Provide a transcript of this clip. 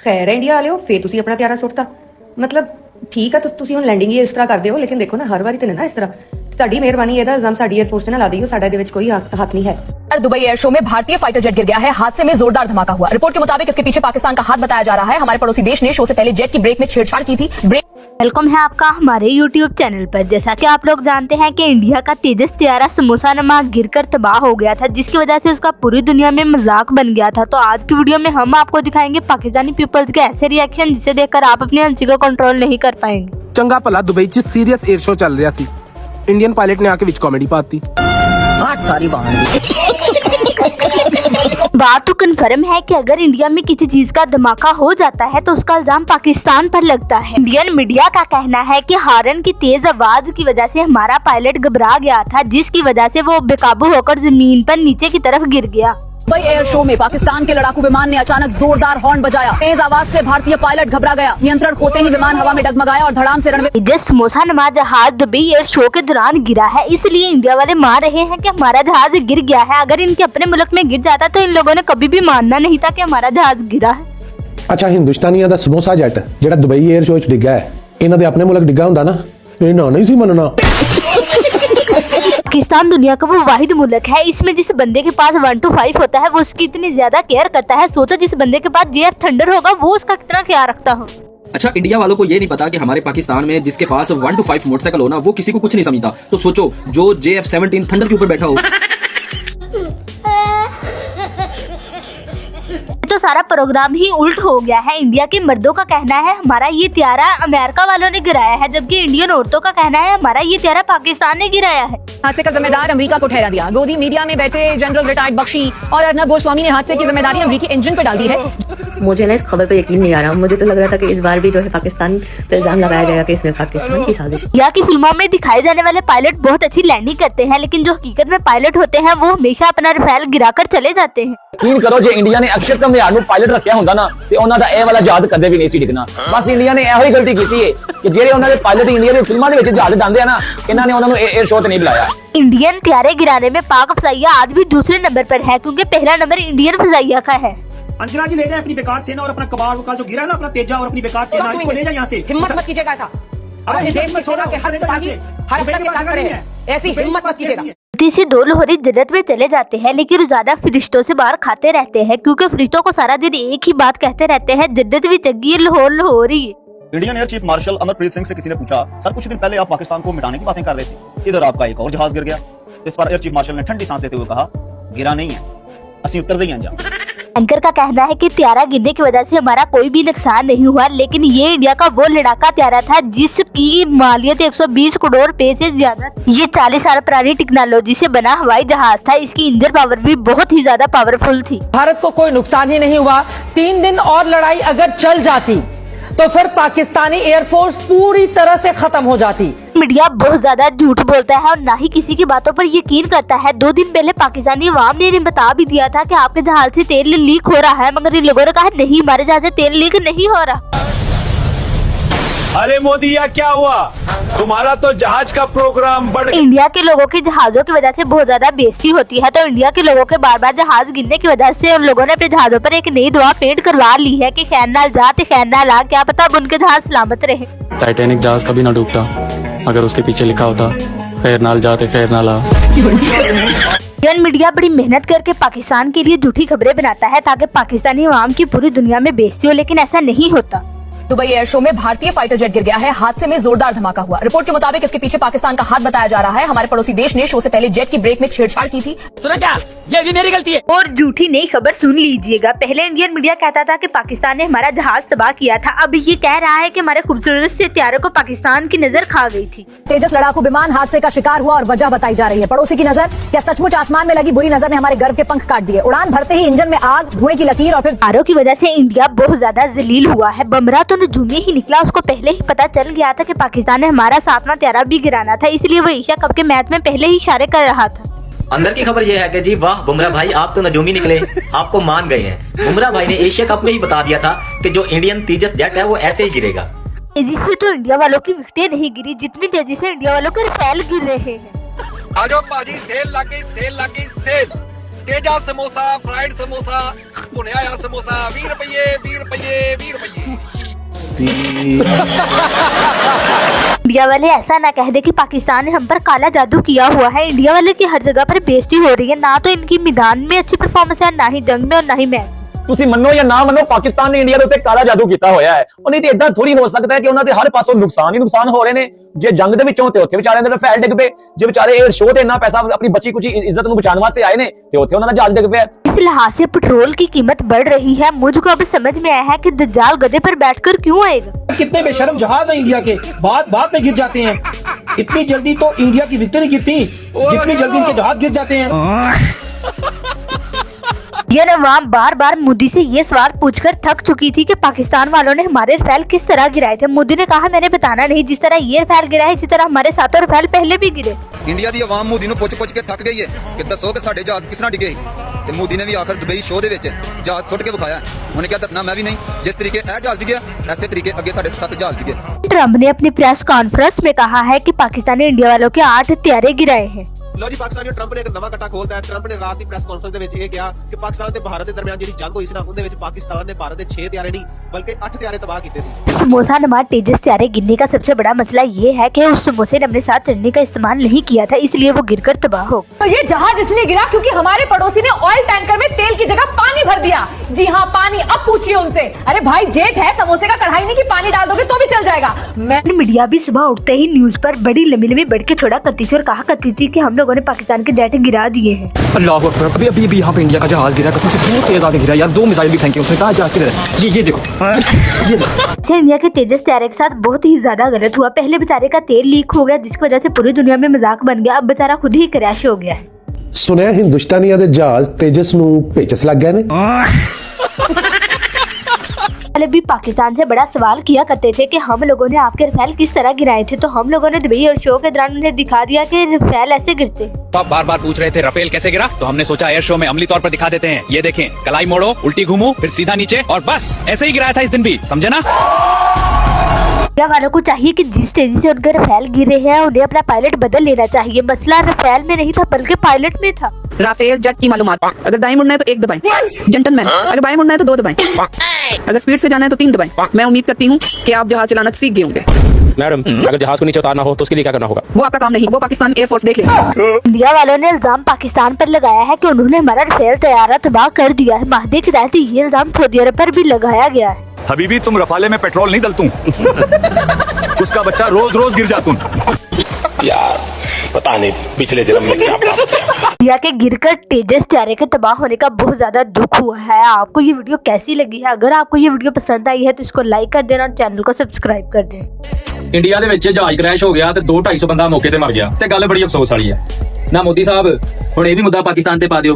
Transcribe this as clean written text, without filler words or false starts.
ਖੈਰ ਇੰਡੀਆ ਵਾਲਿਓ ਫੇਰ ਤੁਸੀਂ ਆਪਣਾ ਤਿਆਰਾ ਸੁੱਟਤਾ। ਮਤਲਬ ਠੀਕ ਆ ਤੁਸੀਂ ਹੁਣ ਲੈਂਡਿੰਗ ਹੀ ਇਸ ਤਰ੍ਹਾਂ ਕਰਦੇ ਹੋ, ਲੇਕਿਨ ਦੇਖੋ ਨਾ ਹਰ ਵਾਰੀ ਤੇ ਨਾ ਇਸ ਤਰ੍ਹਾਂ ਸਾਡੀ ਮਿਹਰਬਾਨੀ ਇਹਦਾ ਇਲਜ਼ਾਮ ਸਾਡੀ 에ਅਰਫੋਰਸ ने ला दी हो, साडा ਇਹਦੇ ਵਿੱਚ ਕੋਈ हक नहीं है। दुबई एयर शो में भारतीय फाइटर जेट गिर गया है। हादसे में जोरदार धमाका हुआ। रिपोर्ट के मुताबिक इसके पीछे पाकिस्तान का हाथ बताया जा रहा है। हमारे पड़ोसी देश ने शो से पहले जेट की ब्रेक में छेड़छाड़ की थी। वेलकम है आपका हमारे YouTube चैनल पर। जैसा कि आप लोग जानते हैं कि इंडिया का तेजस त्यारा समोसा नमा गिरकर तबाह हो गया था, जिसकी वजह से उसका पूरी दुनिया में मजाक बन गया था। तो आज की वीडियो में हम आपको दिखाएंगे पाकिस्तानी पीपल्स के ऐसे रिएक्शन जिसे देखकर आप अपनी हंसी को कंट्रोल नहीं कर पाएंगे। चंगा भला दुबई च सीरियस एयर शो चल रहा सी, इंडियन पायलट ने आके विच कॉमेडी पाती। बात तो कन्फर्म है कि अगर इंडिया में किसी चीज का धमाका हो जाता है तो उसका इल्जाम पाकिस्तान पर लगता है। इंडियन मीडिया का कहना है कि हॉर्न की तेज आवाज की वजह से हमारा पायलट घबरा गया था, जिसकी वजह से वो बेकाबू होकर जमीन पर नीचे की तरफ गिर गया। दुबई एयर शो में पाकिस्तान के लड़ाकू विमान ने अचानक जोरदार हॉर्न बजाया। तेज आवाज से भारतीय पायलट घबरा गया। नियंत्रण खोते ही विमान हवा में डगमगाया और धड़ाम से रनवे। जिस समोसा नमा जहाज दुबई एयर शो के दौरान गिरा है, इसलिए इंडिया वाले मान रहे हैं कि हमारा जहाज गिर गया है। अगर इनके अपने मुल्क में गिर जाता तो इन लोगों ने कभी भी मानना नहीं था कि हमारा जहाज गिरा है। अच्छा, हिंदुस्तानियों का समोसा जेट ਜਿਹੜਾ दुबई एयर शो च डिग्गा है, इन्हां दे अपने मुल्क डिग्गा हुंदा ना, इन्हां नहीं सी मनना। पाकिस्तान दुनिया का वो वाहिद मुल्क है, इसमें जिस बंदे के पास 1 to 5 होता है वो उसकी इतनी ज्यादा केयर करता है। सोचो जिस बंदे के पास JF थंडर होगा वो उसका कितना ख्याल रखता हो। अच्छा, इंडिया वालों को ये नहीं पता कि हमारे पाकिस्तान में जिसके पास 1 to 5 मोटरसाइकिल हो ना, वो किसी को कुछ नहीं समझता। तो सोचो जो JF-17 थंडर के ऊपर बैठा हो। तो सारा प्रोग्राम ही उल्ट हो गया है। इंडिया के मर्दों का कहना है हमारा ये त्यारा अमेरिका वालों ने गिराया है, जबकि इंडियन औरतों का कहना है हमारा ये त्यारा पाकिस्तान ने गिराया है। हादसे का जिम्मेदार अमेरिका को ठहरा दिया। गोदी मीडिया में बैठे जनरल रिटायर्ड बख्शी और अर्नब गोस्वामी ने हादसे की जिम्मेदारी अमेरिकी इंजन पर डाल दी है। मुझे ना इस खबर पे यकीन नहीं आ रहा। मुझे तो लग रहा था कि इस बार भी जो है पाकिस्तान पे इल्जाम लगाया जाएगा कि इसमें पाकिस्तान की साजिश। इंडिया की फिल्मों में दिखाए जाने वाले पायलट बहुत अच्छी लैंडिंग करते हैं, लेकिन जो हकीकत में पायलट होते हैं वो हमेशा अपना रफेल गिराकर चले जाते हैं। यकीन करो जे इंडिया ने अक्षर कमयार ਨੂੰ ਪਾਇਲਟ ਰੱਖਿਆ ਹੁੰਦਾ ਨਾ ਤੇ ਉਹਨਾਂ ਦਾ ਇਹ ਵਾਲਾ ਜਹਾਜ਼ ਕਦੇ ਵੀ ਨਹੀਂ ਸੀ ਡਿੱਗਣਾ। ਬਸ ਇੰਡੀਆ ਨੇ ਇਹੋ ਹੀ ਗਲਤੀ ਕੀਤੀ ਹੈ ਕਿ ਜਿਹੜੇ ਉਹਨਾਂ ਦੇ ਪਾਇਲਟ ਇੰਡੀਆ ਦੀ ਫਿਲਮਾਂ ਦੇ ਵਿੱਚ ਜਹਾਜ਼ ਜਾਂਦੇ ਆ ਨਾ, ਇਹਨਾਂ ਨੇ ਉਹਨਾਂ ਨੂੰ 에ਅਰ ਸ਼ੋ ਤੇ ਨਹੀਂ ਬੁਲਾਇਆ। इंडियन त्यारे गिराने में पाक फजाइया आज भी दूसरे नंबर पर है, क्योंकि पहला नंबर इंडियन फजाइया का है। अंजना जी ले जाए अपनी बेकार सेना और अपना कबाड़ का जो गिरा ना, अपना तेजा और अपनी बेकार सेना, इसको ले जाए यहाँ से। हिम्मत मत कीजिएगा ऐसा। अपने देश में सेना के हर सिपाही हर अफसर के साथ खड़े हैं। ऐसी हिम्मत मत कीजिएगा। तीसरी 2 लोहरी जन्नत में चले जाते हैं, लेकिन रोजाना फरिश्तों से बाहर खाते रहते हैं, क्योंकि फरिश्तों को सारा दिन एक ही बात कहते रहते हैं, जन्नत भी चंगी है, लाहौर लाहौर ही। Indian air chief marshal Amarpreet Singh से किसी ने पूछा, सर कुछ दिन पहले आप पाकिस्तान को मिटाने की बातें कर रहे थे, इधर आपका एक और जहाज गिर गया। इस पर एयर चीफ मार्शल ने ठंडी सांस लेते हुए कहा, गिरा नहीं है, असि उतर दे जा। एंकर का कहना है कि त्यारा गिरने की वजह से हमारा कोई भी नुकसान नहीं हुआ, लेकिन ये इंडिया का वो लड़ाका त्यारा था जिसकी मालियत 120 करोड़ रुपए से ज्यादा। ये 40 साल पुरानी टेक्नोलॉजी से बना हवाई जहाज था। इसकी इंजन पावर भी बहुत ही ज्यादा पावरफुल थी। भारत को कोई नुकसान ही नहीं हुआ। 3 दिन और लड़ाई अगर चल जाती तो फिर पाकिस्तानी एयरफोर्स पूरी तरह से खत्म हो जाती। मीडिया बहुत ज्यादा झूठ बोलता है और ना ही किसी की बातों पर यकीन करता है। 2 दिन पहले पाकिस्तानी अवाम ने इन्हें बता भी दिया था कि आपके जहाज से तेल लीक हो रहा है, मगर इन लोगों ने कहा नहीं, हमारे जहाज से तेल लीक नहीं हो रहा। अरे मोदी या क्या हुआ, तुम्हारा तो जहाज का प्रोग्राम बढ़। इंडिया के लोगों की जहाजों की वजह से बहुत ज्यादा बेइज्जती होती है, तो इंडिया के लोगों के बार बार जहाज गिरने की वजह से उन लोगों ने अपने जहाजों पर एक नई दुआ पेंट करवा ली है कि खैर नाल जाते खैर नाल आ, क्या पता अब उनके जहाज सलामत रहे। टाइटैनिक जहाज कभी ना डूबता अगर उसके पीछे लिखा होता खैर नाल जाते खैर नाल आ। इंडियन मीडिया बड़ी मेहनत करके पाकिस्तान के लिए झूठी खबरें बनाता है ताकि पाकिस्तानी अवाम की पूरी दुनिया में बेइज्जती हो, लेकिन ऐसा नहीं होता। दुबई एयर शो में भारतीय फाइटर जेट गिर गया है। हादसे में जोरदार धमाका हुआ। रिपोर्ट के मुताबिक इसके पीछे पाकिस्तान का हाथ बताया जा रहा है। हमारे पड़ोसी देश ने शो से पहले जेट की ब्रेक में छेड़छाड़ की थी। सुना क्या, ये भी मेरी गलती है। और झूठी नई खबर सुन लीजिएगा। पहले इंडियन मीडिया कहता था कि पाकिस्तान ने हमारा जहाज तबाह किया था, अब ये कह रहा है कि हमारे खूबसूरत से त्यारों को पाकिस्तान की नजर खा गई थी। तेजस लड़ाकू विमान हादसे का शिकार हुआ और वजह बताई जा रही है पड़ोसी की नजर। क्या सचमुच आसमान में लगी बुरी नजर ने हमारे गर्व के पंख काट दिए? उड़ान भरते ही इंजन में आग, धुएं की लकीर और फिर तारों की वजह से इंडिया बहुत ज्यादा जलील हुआ है। बमरा तो नजूमी ही निकला, उसको पहले ही पता चल गया था कि पाकिस्तान ने हमारा 7वां त्यारा भी गिराना था, इसलिए वो एशिया कप के मैच में पहले ही इशारे कर रहा था। अंदर की खबर ये है कि जी वाह बुमराह भाई, आप तो नजूमी निकले, आपको मान गए हैं। बुमराह भाई ने एशिया कप में ही बता दिया था कि जो इंडियन तेजस जेट है वो ऐसे ही गिरेगा। तेजी से तो इंडिया वालों की विकेटें नहीं गिरी जितनी तेजी से इंडिया वालों के रफेल गिर रहे हैं। आजो पाजी सेल लग गई सेल। तेजा समोसा, फ्राइड समोसा, भुनिया समोसा 20 रुपये 20 रुपये 20 रुपये। इंडिया वाले ऐसा ना कह दे कि पाकिस्तान ने हम पर काला जादू किया हुआ है। इंडिया वाले की हर जगह पर बेइज्जती हो रही है, ना तो इनकी मैदान में अच्छी परफॉर्मेंस है, ना ही जंग में और ना ही मैच। ਤੁਸੀਂ ਮੰਨੋ ਜਾਂ ਨਾ ਮੰਨੋ, ਪਾਕਿਸਤਾਨ ਨੇ ਇੰਡੀਆ ਦੇ ਉੱਤੇ ਕਾਲਾ ਜਾਦੂ ਕੀਤਾ ਹੋਇਆ ਹੈ। ਉਹ ਨਹੀਂ ਤੇ ਇਦਾਂ ਥੋੜੀ ਹੋ ਸਕਦਾ ਹੈ ਕਿ ਉਹਨਾਂ ਦੇ ਹਰ ਪਾਸੋਂ ਨੁਕਸਾਨ ਹੀ ਨੁਕਸਾਨ ਹੋ ਰਹੇ ਨੇ। ਜੇ ਜੰਗ ਦੇ ਵਿੱਚੋਂ ਤੇ ਉੱਥੇ ਵਿਚਾਰਿਆਂ ਦੇ ਰਫੇਲ ਡਿੱਗ ਪਏ, ਜੇ ਵਿਚਾਰੇ 에ਅਰ ਸ਼ੋਅ ਤੇ ਇੰਨਾ ਪੈਸਾ ਆਪਣੀ ਬਚੀ ਕੁਚੀ ਇੱਜ਼ਤ ਨੂੰ ਬਚਾਉਣ ਵਾਸਤੇ ਆਏ ਨੇ ਤੇ ਉੱਥੇ ਉਹਨਾਂ ਦਾ ਜਹਾਜ਼ ਡਿੱਗ ਪਿਆ। इस लिहाज से पेट्रोल की कीमत बढ़ रही है। मुझको अब समझ में आया है कि दज्जाल गधे पर बैठकर क्यों आएगा। कितने बेशरम जहाज है इंडिया के, बात में गिर जाते हैं। इतनी जल्दी तो इंडिया की विक्ट्री गिरती जितनी जल्दी इनके जहाज गिर जाते हैं। ये नवाब बार बार मोदी से ये सवाल पूछकर थक चुकी थी कि पाकिस्तान वालों ने हमारे रफेल किस तरह गिराए थे। मोदी ने कहा मैंने बताना नहीं, जिस तरह ये रफेल गिरा है इसी तरह हमारे 7 रफेल पहले भी गिरे। ਇੰਡੀਆ ਦੀ ਆਵਾਮ ਮੋਦੀ ਨੂੰ ਪੁੱਛ ਕੇ ਥੱਕ ਗਈ ਹੈ ਕਿ ਦੱਸੋ ਕਿ ਸਾਡੇ ਜਹਾਜ਼ ਕਿਸ ਤਰ੍ਹਾਂ ਡਿੱਗੇ ਤੇ ਮੋਦੀ ਨੇ ਵੀ ਆਖਰ ਦੁਬਈ ਸ਼ੋਅ ਦੇ ਵਿੱਚ ਜਹਾਜ਼ ਸੁੱਟ ਕੇ ਵਿਖਾਇਆ। ਉਹਨੇ ਕਿਹਾ ਦੱਸਣਾ ਮੈਂ ਵੀ ਨਹੀਂ, ਜਿਸ ਤਰੀਕੇ ਇਹ ਜਹਾਜ਼ ਡਿੱਗਿਆ ਐਸੇ तरीके ਅੱਗੇ ਸਾਡੇ 7 जहाज डिगे। ट्रम्प ने अपनी प्रेस कॉन्फ्रेंस में कहा है कि पाकिस्तान ने इंडिया वालों के 8 हथियारे गिराए हैं। ਲੋ ਜੀ ਪਾਕਿਸਤਾਨੀ ਟਰੰਪ ਨੇ ਇੱਕ ਨਵਾਂ ਕੱਟਾ ਖੋਲਦਾ ਹੈ। ਟਰੰਪ ਨੇ ਰਾਤ ਦੀ ਪ੍ਰੈਸ ਕਾਨਫਰੰਸ ਦੇ ਵਿੱਚ ਇਹ ਕਿਹਾ ਕਿ ਪਾਕਿਸਤਾਨ ਤੇ ਭਾਰਤ ਦੇ ਦਰਮਿਆਨ ਜਿਹੜੀ ਜੰਗ ਹੋਈ ਸੀ ਨਾ, ਉਹਦੇ ਵਿੱਚ ਪਾਕਿਸਤਾਨ ਨੇ ਭਾਰਤ ਦੇ 6 ਹਥਿਆਰੇ ਨਹੀਂ ਬਲਕਿ 8 ਹਥਿਆਰੇ ਤਬਾਹ ਕੀਤੇ ਸੀ। समोसा नमा तेजस हथियारे गिरने का सबसे बड़ा मसला ये है कि उस समोसे ने अपने साथ चटनी का इस्तेमाल नहीं किया था, इसलिए वो गिरकर तबाह हो। तो ये जहाज इसलिए गिरा क्योंकि हमारे पड़ोसी ने ऑयल टैंकर में तेल की जगह पानी भर दिया। जी हाँ, पानी। अब पूछिए उनसे, अरे भाई जेट है, समोसे का कढ़ाई नहीं कि पानी डाल दोगे तो भी चल जाएगा। मैं मीडिया भी सुबह उठते ही न्यूज पर बड़ी लंबी बढ़ के छोड़ा करती थी और कहा करती थी कि हम लोगों ने पाकिस्तान के जेट गिरा दिए हैं। अल्लाह अकबर, अभी यहाँ पे इंडिया का जहाज गिरा, कसम से बहुत तेज आगे गिरा यार, 2 मिसाइल भी फेंके उसने, कहा जहाज गिरा। ये देखो, ये देखो। इंडिया के तेजस हथियारे के साथ बहुत ही ज्यादा गलत हुआ। पहले बेचारे का तेल लीक हो गया जिसकी वजह से पूरी दुनिया में मजाक बन गया। अब बेचारा खुद ही क्रैश हो गया है। ਸੁਣਿਆ ਹਿੰਦੁਸਤਾਨੀਆਂ ਦੇ ਜਹਾਜ਼ ਤੇਜਸ ਨੂੰ ਪੇਚਸ ਲੱਗ ਗਏ ਨੇ। पहले भी पाकिस्तान से बड़ा सवाल किया करते थे कि हम लोगों ने आपके रफेल किस तरह गिराए थे, तो हम लोगों ने दुबई और शो के दौरान उन्हें दिखा दिया कि रफेल ऐसे गिरते। तो आप बार बार पूछ रहे थे रफेल कैसे गिरा, तो हमने सोचा एयर शो में अमली तौर पर दिखा देते हैं। ये देखें, कलाई मोड़ो, उल्टी घूमो, फिर सीधा नीचे, और बस ऐसे ही गिराया था इस दिन भी, समझे ना। इंडिया वालों को चाहिए कि जिस तेजी से उनके रफेल गिरे हैं उन्हें अपना पायलट बदल लेना चाहिए। मसला रफेल में नहीं था बल्कि पायलट में था। राफेल जेट की मालूमात, अगर दाएं मुड़ना है तो 1 दबाएं, जेंटलमैन अगर बाएं मुड़ना है तो 2 दबाएं, अगर स्पीड से जाना है तो 3 दबाएं। मैं उम्मीद करती हूँ कि आप जहाज चलाना सीख गए होंगे। मैडम, अगर जहाज को नीचे उतारना हो तो उसके लिए क्या करना होगा? वो आपका काम नहीं, वो पाकिस्तान एयरफोर्स देख लेगी। इंडिया वालों ने इल्जाम पाकिस्तान पर लगाया है कि उन्होंने हमारा रफेल तैयारा तबाह कर दिया है। माहदी के तहत ये इल्जाम सऊदी अरब पर भी लगाया गया है। हबीबी तुम रफाले में पेट्रोल नहीं डलतू उसका बच्चा रोज रोज गिर जातू। यार पता नहीं पिछले जन्म में क्या इंडिया के गिरकर तेजस हथियारे के तबाह होने का बहुत ज्यादा दुख हुआ है। आपको ये वीडियो कैसी लगी है? अगर आपको ये वीडियो पसंद आई है तो इसको लाइक कर देना और चैनल को सब्सक्राइब कर दें। इंडिया ਦੇ ਵਿੱਚ ਜਹਾਜ਼ ਕ੍ਰੈਸ਼ ਹੋ ਗਿਆ ਤੇ 2-250 ਬੰਦਾ ਮੌਕੇ ਤੇ ਮਰ ਗਿਆ ਤੇ ਗੱਲ ਬੜੀ ਅਫਸੋਸ ਵਾਲੀ ਹੈ ਨਾ। ਮੋਦੀ ਸਾਹਿਬ ਹੁਣ ਇਹ ਵੀ ਮੁੱਦਾ ਪਾਕਿਸਤਾਨ ਤੇ ਪਾ ਦਿਓ।